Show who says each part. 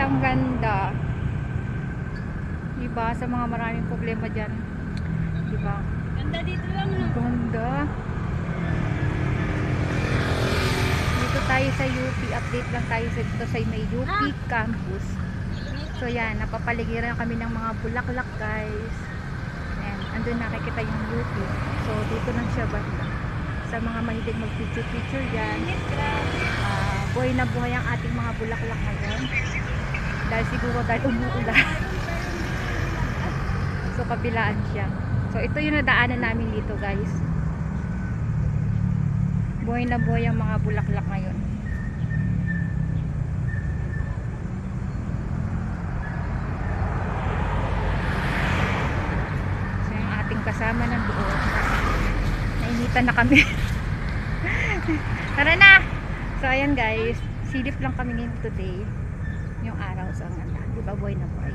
Speaker 1: ang ganda. Diba? Sa mga maraming problema dyan. Diba?
Speaker 2: Ganda dito lang, no?
Speaker 1: Ganda. Dito tayo sa UP. Update lang tayo sa dito sa may UP campus. So yan, napapaligiran kami ng mga bulaklak guys. Ayan, andun nakikita yung UP. So dito lang siya banda. Sa mga mahilig mag picture dyan. Buhay na buhay ang ating mga bulaklak ngayon. Dahil siguro dahil umuulan. So kabilaan siya. So ito yung nadaanan namin dito guys. Buhay na buhay ang mga bulaklak ngayon. So yung ating kasama ng doon. Nainitan na kami. Tara na! So ayan guys, silip lang kami ngayon today. Yung araw sa nganda. Diba buhay na buhay.